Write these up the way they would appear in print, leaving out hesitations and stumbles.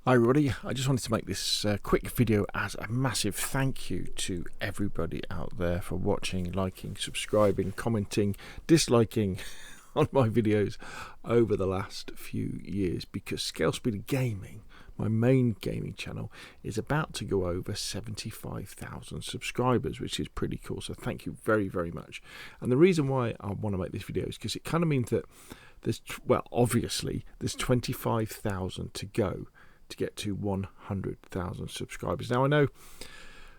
Hi everybody, I just wanted to make this quick video as a massive thank you to everybody out there for watching, liking, subscribing, commenting, disliking on my videos over the last few years, because Scale Speed Gaming, my main gaming channel, is about to go over 75,000 subscribers, which is pretty cool. So thank you very, very much. And the reason why I want to make this video is because it kind of means that obviously there's 25,000 to go to get to 100,000 subscribers. Now I know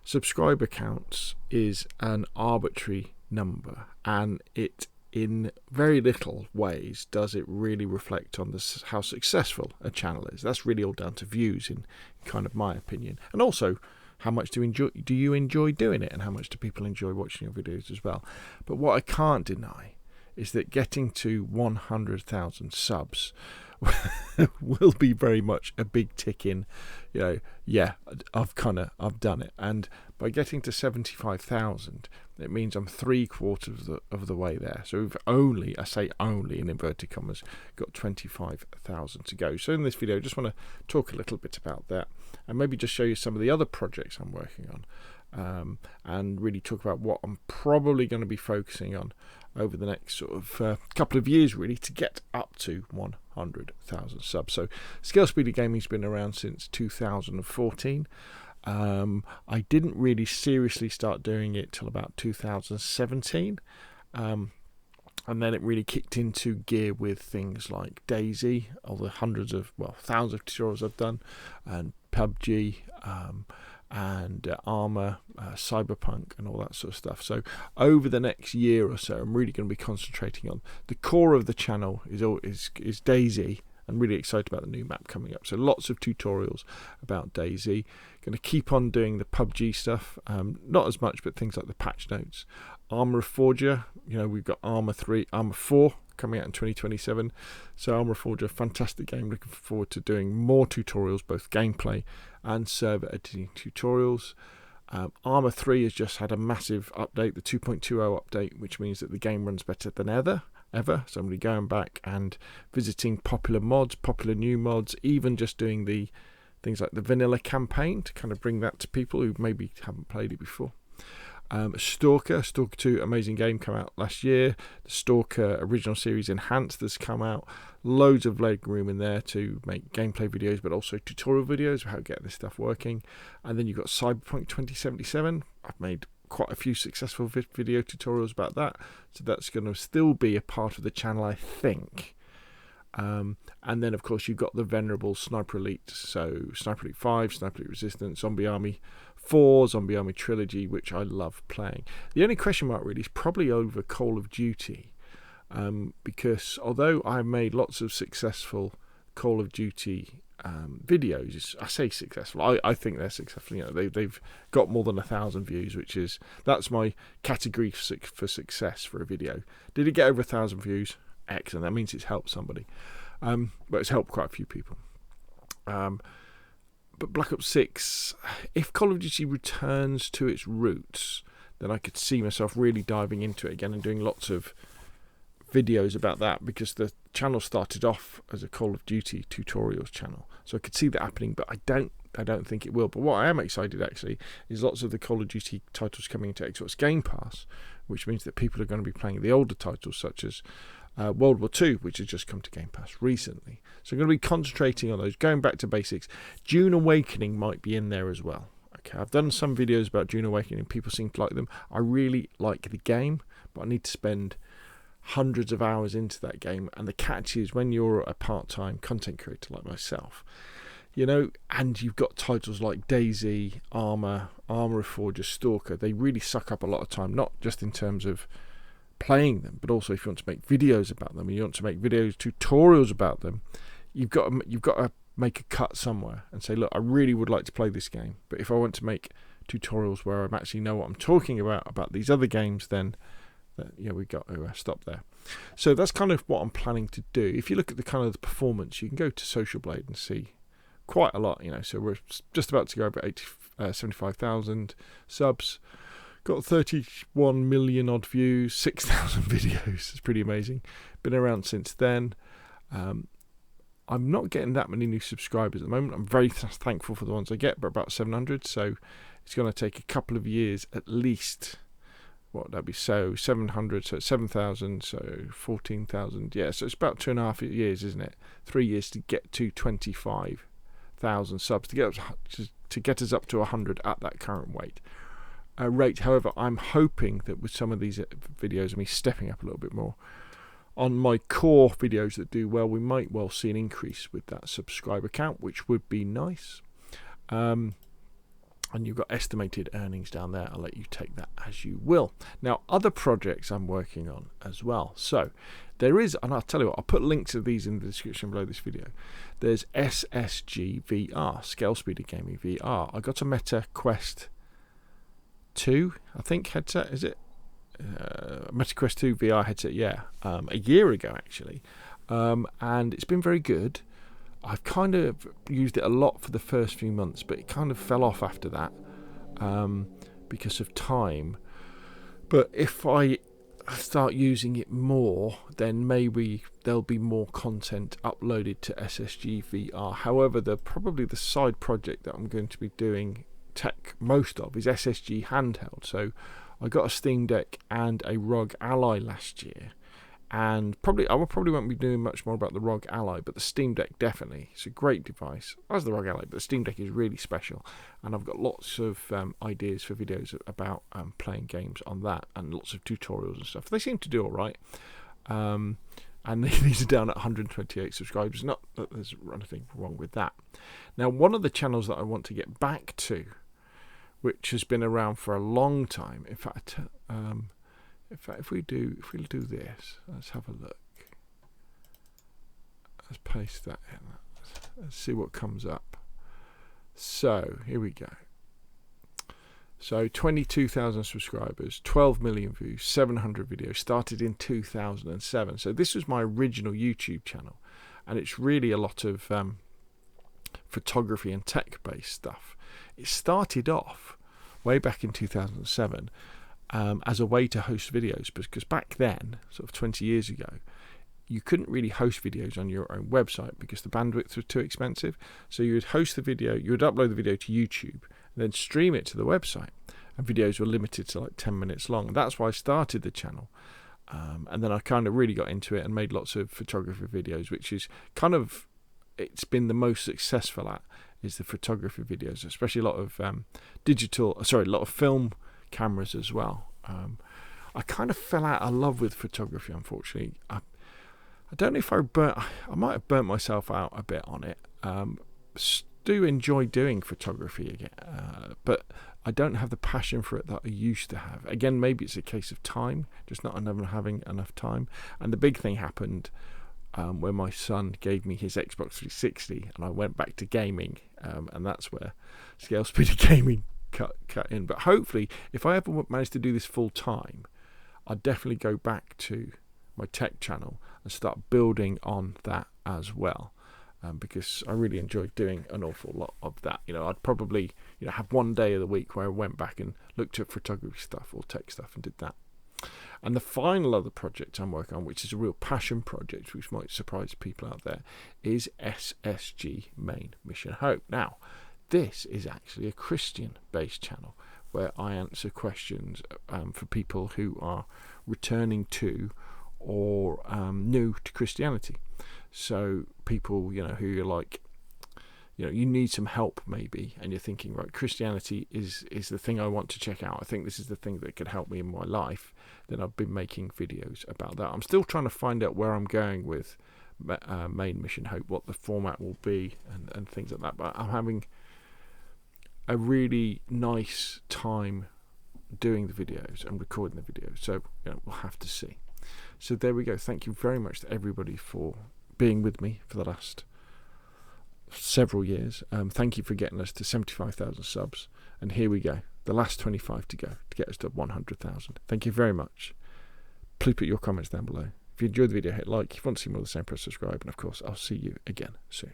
subscriber counts is an arbitrary number, and it in very little ways does it really reflect on how successful a channel is. That's really all down to views, in kind of my opinion, and also how much do you enjoy doing it, and how much do people enjoy watching your videos as well. But what I can't deny is that getting to 100,000 subs will be very much a big tick in, yeah, I've done it. And by getting to 75,000, it means I'm 3/4 of the way there. So we've only, I say only in inverted commas, got 25,000 to go. So in this video, I just want to talk a little bit about that, and maybe just show you some of the other projects I'm working on, and really talk about what I'm probably going to be focusing on over the next sort of couple of years, really, to get up to 100,000 subs. So Scale Speed Gaming's been around since 2014. I didn't really seriously start doing it till about 2017, and then it really kicked into gear with things like DayZ, all the thousands of tutorials I've done, and PUBG, and Armour, Cyberpunk, and all that sort of stuff. So over the next year or so, I'm really going to be concentrating on the core of the channel is DayZ. I'm really excited about the new map coming up. So lots of tutorials about DayZ. Going to keep on doing the PUBG stuff, not as much, but things like the patch notes. Armour Forger, we've got Armour 4 coming out in 2027. So Armour Forger, fantastic game. Looking forward to doing more tutorials, both gameplay and server editing tutorials. Armour 3 has just had a massive update, the 2.20 update, which means that the game runs better than ever. So I'm going to be going back and visiting popular new mods, even just doing the things like the vanilla campaign to kind of bring that to people who maybe haven't played it before. Stalker 2, amazing game, come out last year. The Stalker original series enhanced has come out. Loads of leg room in there to make gameplay videos, but also tutorial videos of how to get this stuff working. And then you've got Cyberpunk 2077. I've made quite a few successful video tutorials about that, so that's going to still be a part of the channel, I think. And then of course you've got the venerable Sniper Elite, so Sniper Elite 5, Sniper Elite Resistance, Zombie Army 4, Zombie Army Trilogy, which I love playing. The only question mark really is probably over Call of Duty, because although I made lots of successful Call of Duty videos, I say successful, I think they're successful. They've got more than 1,000 views, that's my category for success for a video. Did it get over 1,000 views? Excellent, that means it's helped somebody, but it's helped quite a few people. But Black Ops 6, if Call of Duty returns to its roots, then I could see myself really diving into it again and doing lots of videos about that, because the channel started off as a Call of Duty tutorials channel, so I could see that happening, but I don't think it will. But what I am excited actually is lots of the Call of Duty titles coming into Xbox Game Pass, which means that people are going to be playing the older titles such as World War II, which has just come to Game Pass recently. So I'm going to be concentrating on those, going back to basics. Dune Awakening might be in there as well. Okay, I've done some videos about Dune Awakening, people seem to like them. I really like the game, but I need to spend hundreds of hours into that game, and the catch is when you're a part-time content creator like myself, and you've got titles like DayZ, Armour Forger, Stalker, they really suck up a lot of time, not just in terms of playing them, but also if you want to make videos about them, and you want to make tutorials about them, you've got to make a cut somewhere and say, look, I really would like to play this game, but if I want to make tutorials where I actually know what I'm talking about these other games, then we've got to stop there. So that's kind of what I'm planning to do. If you look at the kind of the performance, you can go to Social Blade and see quite a lot. So we're just about to go over 75,000 subs. Got 31 million odd views, 6,000 videos. It's pretty amazing. Been around since then. I'm not getting that many new subscribers at the moment. I'm very thankful for the ones I get, but about 700. So it's going to take a couple of years at least. What would that be? So 700, so 7,000, so 14,000. Yeah, so it's about 2.5 years, isn't it? 3 years to get to 25,000 subs, to get us up to 100 at that current rate. However, I'm hoping that with some of these videos and me stepping up a little bit more on my core videos that do well, we might well see an increase with that subscriber count, which would be nice. And you've got estimated earnings down there. I'll let you take that as you will. Now, other projects I'm working on as well. So there is, and I'll tell you what, I'll put links of these in the description below this video. There's SSG VR, Scale Speeder Gaming VR. I got a Meta Quest 2, I think, headset, is it? Meta Quest 2 VR headset, yeah, a year ago actually. And it's been very good. I've kind of used it a lot for the first few months, but it kind of fell off after that because of time. But if I start using it more, then maybe there'll be more content uploaded to SSG VR. However, probably the side project that I'm going to be doing most of is SSG handheld. So I got a Steam Deck and a ROG Ally last year. And I probably won't be doing much more about the ROG Ally, but the Steam Deck definitely. It's a great device, as the ROG Ally, but the Steam Deck is really special. And I've got lots of ideas for videos about playing games on that, and lots of tutorials and stuff. They seem to do all right. And these are down at 128 subscribers. Not that there's anything wrong with that. Now, one of the channels that I want to get back to, which has been around for a long time, in fact, if we do this, let's have a look. Let's paste that in. Let's see what comes up. So here we go. So 22,000 subscribers, 12 million views, 700 videos. Started in 2007. So this was my original YouTube channel, and it's really a lot of photography and tech-based stuff. It started off way back in 2007. As a way to host videos, because back then, sort of 20 years ago, you couldn't really host videos on your own website because the bandwidth was too expensive. So you would host the video, you would upload the video to YouTube, and then stream it to the website. And videos were limited to like 10 minutes long. And that's why I started the channel. And then I kind of really got into it and made lots of photography videos, which is kind of, it's been the most successful at, is the photography videos, especially a lot of a lot of film cameras as well. I kind of fell out of love with photography, unfortunately. I don't know if I might have burnt myself out a bit on it. Do enjoy doing photography again, but I don't have the passion for it that I used to have. Again, maybe it's a case of time, just not having enough time. And the big thing happened when my son gave me his Xbox 360 and I went back to gaming, and that's where Scale Speeder Gaming cut in. But hopefully, if I ever manage to do this full time, I'd definitely go back to my tech channel and start building on that as well, because I really enjoyed doing an awful lot of that. I'd probably have one day of the week where I went back and looked at photography stuff or tech stuff and did that. And the final other project I'm working on, which is a real passion project, which might surprise people out there, is SSG Main Mission Hope. Now, this is actually a Christian-based channel where I answer questions for people who are returning to or new to Christianity. So people, who you're like, you need some help maybe, and you're thinking, right, Christianity is the thing I want to check out. I think this is the thing that could help me in my life. Then I've been making videos about that. I'm still trying to find out where I'm going with Main Mission Hope, what the format will be, and things like that. But I'm having a really nice time doing the videos and recording the videos, so we'll have to see. So there we go. Thank you very much to everybody for being with me for the last several years. Thank you for getting us to 75,000 subs, and here we go, the last 25 to go to get us to 100,000. Thank you very much. Please put your comments down below. If you enjoyed the video, hit like. If you want to see more of the same, press subscribe, and of course I'll see you again soon.